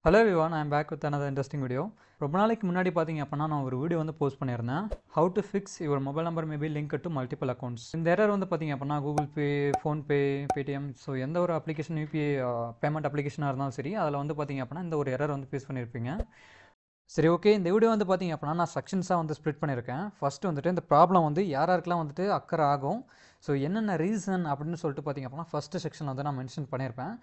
Hello everyone, I am back with another interesting video. ரொம்ப நாளைக்கு முன்னாடி பார்த்தீங்க அப்படின்னா நான் ஒரு வீடியோ வந்து போஸ்ட் பண்ணியிருந்தேன். How to fix your mobile number may be linked to multiple accounts. இந்த எரர் வந்து பார்த்தீங்க அப்படின்னா Google Pay, PhonePe, Paytm so எந்த ஒரு அப்ளிகேஷன் யூபிஐ பேமெண்ட் அப்ளிகேஷனாக இருந்தாலும் சரி அதில் வந்து பார்த்தீங்க அப்படின்னா இந்த ஒரு எரர் வந்து ஃபேஸ் பண்ணியிருப்பீங்க. சரி ஓகே, இந்த வீடியோ வந்து பார்த்தீங்க அப்படின்னா நான் செக்ஷன்ஸாக வந்து ஸ்ப்ளிட் பண்ணியிருக்கேன். ஃபஸ்ட்டு வந்துட்டு இந்த ப்ராப்ளம் வந்து யாருக்கெல்லாம் வந்துட்டு அக்கறை ஆகும், ஸோ என்னென்ன ரீசன் அப்படின்னு சொல்லிட்டு பார்த்தீங்க அப்படின்னா ஃபஸ்ட்டு செக்ஷன் வந்து நான் மென்ஷன் பண்ணியிருப்பேன்.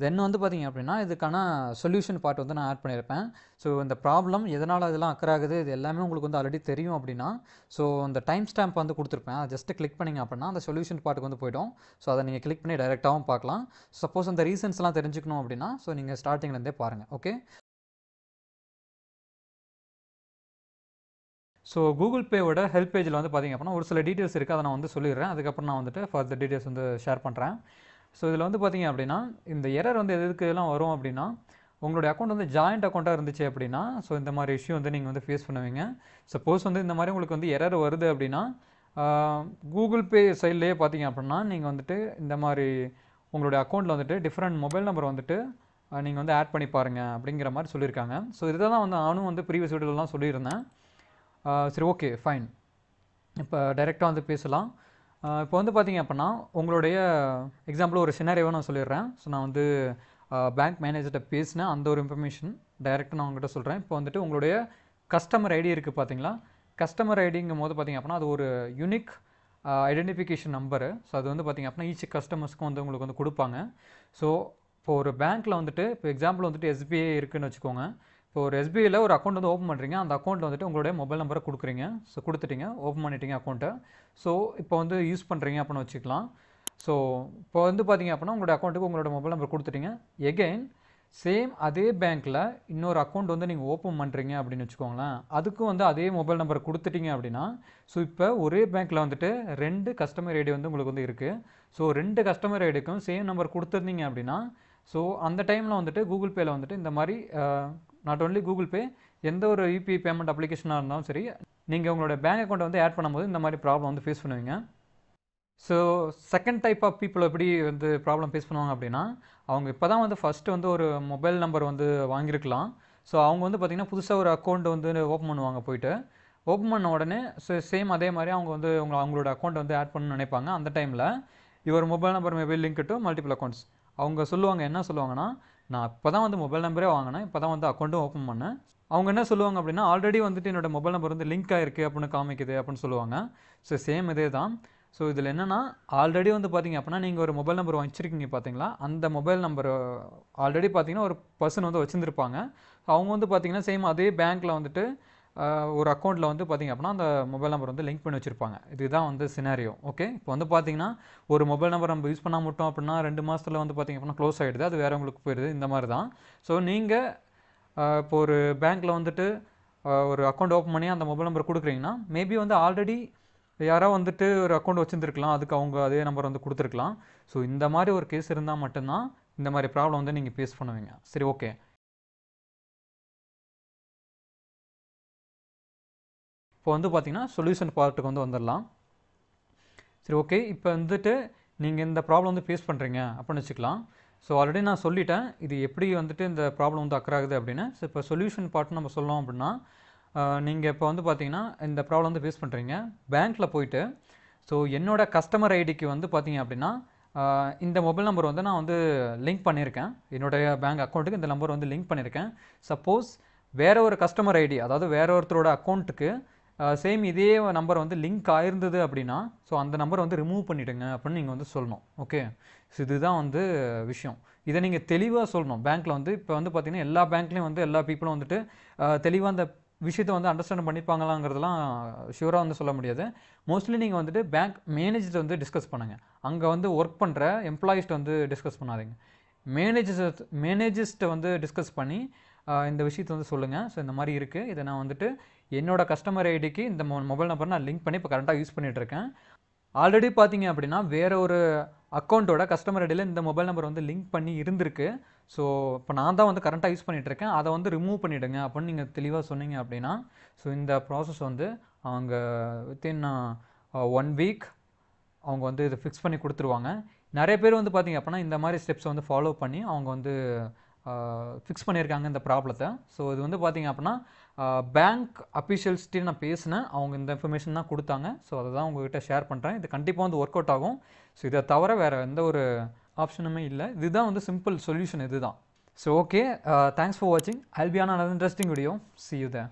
தென் வந்து பார்த்தீங்க அப்படின்னா இதுக்கான சொல்யூஷன் பார்ட் வந்து நான் ஆட் பண்ணியிருப்பேன். ஸோ இந்த ப்ராப்ளம் எதனால் இதெல்லாம் அக்கறை ஆகுது இது எல்லாமே உங்களுக்கு வந்து ஆல்ரெடி தெரியும் அப்படின்னா ஸோ அந்த டைம் ஸ்டாம்ப் வந்து கொடுத்துருப்பேன். அதை ஜஸ்ட்டு கிளிக் பண்ணிங்க அப்படின்னா அந்த சொல்யூஷன் பார்ட்டுக்கு வந்து போய்டும். ஸோ அதை நீங்கள் கிளிக் பண்ணி டைரெக்டாகவும் பார்க்கலாம். சப்போஸ் அந்த ரீசன்ஸ்லாம் தெரிஞ்சுக்கணும் அப்படின்னா ஸோ நீங்கள் ஸ்டார்டிங்லேருந்தே பாருங்கள். ஓகே, ஸோ கூகுள் பேவோட ஹெல்ப் பேஜில் வந்து பார்த்திங்க அப்படின்னா ஒரு சில டீட்டெயில்ஸ் இருக்குது, அதை நான் வந்து சொல்லிடுறேன். அதுக்கப்புறம் நான் வந்துட்டு ஃபர்தர் டீட்டெயில்ஸ் வந்து ஷேர் பண்ணுறேன். ஸோ இதில் வந்து பார்த்திங்க அப்படின்னா இந்த எரர் வந்து எதுக்கெல்லாம் வரும் அப்படின்னா உங்களுடைய அக்கௌண்ட் வந்து ஜாயிண்ட் அக்கௌண்ட்டாக இருந்துச்சு அப்படின்னா ஸோ இந்த மாதிரி இஷ்யூ வந்து நீங்கள் வந்து ஃபேஸ் பண்ணுவீங்க. சப்போஸ் வந்து இந்த மாதிரி உங்களுக்கு வந்து எரர் வருது அப்படின்னா கூகுள் பே சைட்லேயே பார்த்திங்க அப்படின்னா நீங்கள் வந்துட்டு இந்த மாதிரி உங்களுடைய அக்கௌண்ட்டில் வந்துட்டு டிஃப்ரெண்ட் மொபைல் நம்பர் வந்துட்டு நீங்கள் வந்து ஆட் பண்ணி பாருங்கள் அப்படிங்கிற மாதிரி சொல்லியிருக்காங்க. ஸோ இதை தான் வந்து நானும் வந்து ப்ரீவியஸ் வீடியோலாம் சொல்லியிருந்தேன். சரி ஓகே ஃபைன், இப்போ டைரெக்டாக வந்து பேசலாம். இப்போ வந்து பார்த்திங்க அப்படின்னா உங்களுடைய எக்ஸாம்பிள் ஒரு சினாரியோவை நான் சொல்லிடுறேன். ஸோ நான் வந்து பேங்க் மேனேஜர்கிட்ட பேசினேன், அந்த ஒரு இன்ஃபர்மேஷன் டைரெக்டாக நான் உங்கள்கிட்ட சொல்கிறேன். இப்போ வந்துட்டு உங்களுடைய கஸ்டமர் ஐடி இருக்குது பார்த்தீங்களா, கஸ்டமர் ஐடிங்கும் போது பார்த்திங்க அப்படின்னா அது ஒரு யூனிக் ஐடென்டிஃபிகேஷன் நம்பரு. ஸோ அது வந்து பார்த்திங்க அப்படின்னா ஈச் கஸ்டமர்ஸ்க்கும் வந்து உங்களுக்கு வந்து கொடுப்பாங்க. ஸோ இப்போ ஒரு பேங்க்கில் வந்துட்டு இப்போ எக்ஸாம்பிள் வந்துட்டு எஸ்பிஐ இருக்குதுன்னு வச்சுக்கோங்க. இப்போ ஒரு எஸ்பிஐயில் ஒரு அக்கௌண்ட் வந்து ஓப்பன் பண்ணுறீங்க, அந்த அக்கௌண்ட்டில் வந்துட்டு உங்களுடைய மொபைல் நம்பரை கொடுக்குறீங்க. ஸோ கொடுத்துட்டீங்க, ஓப்பன் பண்ணிட்டீங்க அக்கௌண்ட்டை. ஸோ இப்போ வந்து யூஸ் பண்ணுறீங்க அப்படின்னு வச்சுக்கலாம். ஸோ இப்போ வந்து பார்த்தீங்க அப்படின்னா உங்களுடைய அக்கௌண்ட்டுக்கு உங்களோட மொபைல் நம்பர் கொடுத்துட்டீங்க. எகெயின் சேம் அதே பேங்க்கில் இன்னொரு அக்கௌண்ட் வந்து நீங்கள் ஓப்பன் பண்ணுறீங்க அப்படின்னு வச்சுக்கோங்களேன், அதுக்கும் வந்து அதே மொபைல் நம்பர் கொடுத்துட்டீங்க அப்படின்னா ஸோ இப்போ ஒரே பேங்க்கில் வந்துட்டு 2 கஸ்டமர் ஐடி வந்து உங்களுக்கு வந்து இருக்குது. ஸோ 2 கஸ்டமர் ஐடிக்கும் சேம் நம்பர் கொடுத்துருந்தீங்க அப்படின்னா ஸோ அந்த டைமில் வந்துட்டு கூகுள் பேயில் வந்துட்டு இந்த மாதிரி நாட் ஓன்லி கூகுள் பே, எந்த ஒரு யூபிஐ பேமெண்ட் அப்ளிகேஷனாக இருந்தாலும் சரி நீங்கள் உங்களோட பேங்க் அக்கௌண்ட்டை வந்து ஆட் பண்ணும்போது இந்த மாதிரி ப்ராப்ளம் வந்து ஃபேஸ் பண்ணுவீங்க. So second type of people எப்படி வந்து ப்ராப்ளம் ஃபேஸ் பண்ணுவாங்க அப்படின்னா அவங்க இப்போ தான் வந்து ஃபஸ்ட்டு வந்து ஒரு மொபைல் நம்பர் வந்து வாங்கியிருக்கலாம். ஸோ அவங்க வந்து பார்த்திங்கன்னா புதுசாக ஒரு அக்கௌண்ட் வந்து ஓப்பன் பண்ணுவாங்க. போயிட்டு ஓப்பன் பண்ண உடனே சேம் அதே மாதிரி அவங்க வந்து அவங்களோட அக்கௌண்ட் வந்து ஆட் பண்ணணும்னு நினைப்பாங்க. அந்த டைமில் your mobile number maybe link to multiple accounts அவங்க சொல்லுவாங்க. என்ன சொல்லுவாங்கன்னா, நான் இப்போ தான் வந்து மொபைல் நம்பரே வாங்கினேன், இப்போ தான் வந்து அக்கௌண்ட்டும் ஓப்பன் பண்ணேன். அவங்க என்ன சொல்லுவாங்க அப்படின்னா ஆல்ரெடி வந்துட்டு என்னோடய மொபைல் நம்பர் வந்து லிங்க் ஆகிருக்கு அப்படின்னு காமிக்குது அப்படின்னு சொல்லுவாங்க. ஸோ சேம் இதே தான். ஸோ இதில் என்னென்னா ஆல்ரெடி வந்து பார்த்திங்க அப்படின்னா நீங்கள் ஒரு மொபைல் நம்பர் வச்சுருக்கீங்க பார்த்தீங்களா, அந்த மொபைல் நம்பர் ஆல்ரெடி பார்த்திங்கன்னா ஒரு பர்சன் வந்து வச்சுருந்துருப்பாங்க. அவங்க வந்து பார்த்திங்கன்னா சேம் அதே பேங்க்கில் வந்துட்டு ஒரு அக்கௌண்ட்டில் வந்து பார்த்திங்க அப்படின்னா அந்த மொபைல் நம்பர் வந்து லிங்க் பண்ணி வச்சுருப்பாங்க. இதுதான் வந்து சினாரியோ. ஓகே, இப்போ வந்து பார்த்திங்கன்னா ஒரு மொபைல் நம்பர் நம்ம யூஸ் பண்ணால் மட்டும் அப்படின்னா 2 மாதத்தில் வந்து பார்த்திங்க அப்படின்னா க்ளோஸ் ஆகிடுது, அது வேறவங்களுக்கு போயிடுது. இந்த மாதிரி தான். ஸோ நீங்கள் இப்போ ஒரு பேங்க்கில் வந்துட்டு ஒரு அக்கௌண்ட் ஓப்பன் பண்ணி அந்த மொபைல் நம்பர் கொடுக்குறீங்கன்னா மேபி வந்து ஆல்ரெடி யாரோ வந்துட்டு ஒரு அக்கௌண்ட் வச்சுருந்துருக்கலாம், அதுக்கு அவங்க அதே நம்பர் வந்து கொடுத்துருக்கலாம். ஸோ இந்த மாதிரி ஒரு கேஸ் இருந்தால் மட்டும்தான் இந்த மாதிரி ப்ராப்ளம் வந்து நீங்கள் ஃபேஸ் பண்ணுவீங்க. சரி ஓகே, இப்போ வந்து பார்த்திங்கன்னா சொல்யூஷன் பார்ட்டுக்கு வந்து வந்துடலாம். சரி ஓகே, இப்போ வந்துட்டு நீங்கள் இந்த ப்ராப்ளம் வந்து ஃபேஸ் பண்ணுறீங்க அப்படின்னு வச்சுக்கலாம். ஸோ ஆல்ரெடி நான் சொல்லிட்டேன் இது எப்படி வந்துட்டு இந்த ப்ராப்ளம் வந்து அக்கறாகுது அப்படின்னு. ஸோ இப்போ சொல்யூஷன் பார்ட் நம்ம சொல்லலாம் அப்படின்னா நீங்கள் இப்போ வந்து பார்த்தீங்கன்னா இந்த ப்ராப்ளம் வந்து ஃபேஸ் பண்ணுறீங்க. பேங்க்கில் போயிட்டு ஸோ என்னோட கஸ்டமர் ஐடிக்கு வந்து பார்த்தீங்க அப்படின்னா இந்த மொபைல் நம்பர் வந்து நான் வந்து லிங்க் பண்ணியிருக்கேன், என்னுடைய பேங்க் அக்கௌண்ட்டுக்கு இந்த நம்பர் வந்து லிங்க் பண்ணியிருக்கேன். சப்போஸ் வேறு ஒரு கஸ்டமர் ஐடி, அதாவது வேற ஒருத்தரோட அக்கௌண்ட்டுக்கு சேம் இதே நம்பர் வந்து லிங்க் ஆயிருந்தது அப்படின்னா ஸோ அந்த நம்பரை வந்து ரிமூவ் பண்ணிவிடுங்க அப்படின்னு நீங்கள் வந்து சொல்லணும். ஓகே, ஸோ இதுதான் வந்து விஷயம். இதை நீங்கள் தெளிவாக சொல்லணும் பேங்க்கில் வந்து. இப்போ வந்து பார்த்திங்கன்னா எல்லா பேங்க்லேயும் வந்து எல்லா பீப்புளும் வந்துட்டு தெளிவாக அந்த விஷயத்தை வந்து அண்டர்ஸ்டாண்ட் பண்ணிப்பாங்களாங்கிறதுலாம் ஷூராக வந்து சொல்ல முடியாது. மோஸ்ட்லி நீங்கள் வந்துட்டு பேங்க் மேனேஜர்கிட்ட வந்து டிஸ்கஸ் பண்ணுங்கள். அங்கே வந்து ஒர்க் பண்ணுற எம்ப்ளாயிஸ்ட்டை வந்து டிஸ்கஸ் பண்ணாதீங்க. மேனேஜர்ஸ்ட்டை வந்து டிஸ்கஸ் பண்ணி இந்த விஷயத்தை வந்து சொல்லுங்கள். ஸோ இந்த மாதிரி இருக்குது, இதை நான் வந்துட்டு என்னோட கஸ்டமர் ஐடிக்கு இந்த மொபைல் நம்பர் நான் லிங்க் பண்ணி இப்போ கரெக்டாக யூஸ் பண்ணிகிட்ருக்கேன். ஆல்ரெடி பார்த்தீங்க அப்படின்னா வேறு ஒரு அக்கௌண்ட்டோட கஸ்டமர் ஐடியில் இந்த மொபைல் நம்பர் வந்து லிங்க் பண்ணி இருந்திருக்கு. ஸோ இப்போ நான் தான் வந்து கரெக்டாக யூஸ் பண்ணிகிட்ருக்கேன், அதை வந்து ரிமூவ் பண்ணிவிடுங்க அப்படின்னு நீங்கள் தெளிவாக சொன்னீங்க அப்படின்னா ஸோ இந்த ப்ராசஸ் வந்து அவங்க வித்தின் 1 வீக் அவங்க வந்து இதை ஃபிக்ஸ் பண்ணி கொடுத்துருவாங்க. நிறைய பேர் வந்து பார்த்திங்க அப்படின்னா இந்த மாதிரி ஸ்டெப்ஸை வந்து ஃபாலோ பண்ணி அவங்க வந்து ஃபிக்ஸ் பண்ணியிருக்காங்க இந்த ப்ராப்ளத்தை. ஸோ இது வந்து பார்த்தீங்க அப்படின்னா பேங்க் அஃபிஷியல்ஸ்கிட்ட நான் பேசினேன், அவங்க இந்த இன்ஃபர்மேஷன் தான் கொடுத்தாங்க. ஸோ அதை தான் உங்ககிட்ட ஷேர் பண்ணுறேன். இது கண்டிப்பாக வந்து ஒர்க் அவுட் ஆகும். ஸோ இதை தவிர வேறு எந்த ஒரு ஆப்ஷனுமே இல்லை. இதுதான் வந்து சிம்பிள் சொல்யூஷன் இதுதான். ஸோ ஓகே, தேங்க்ஸ் ஃபார் வாட்சிங். I'll be on another interesting video. See you there.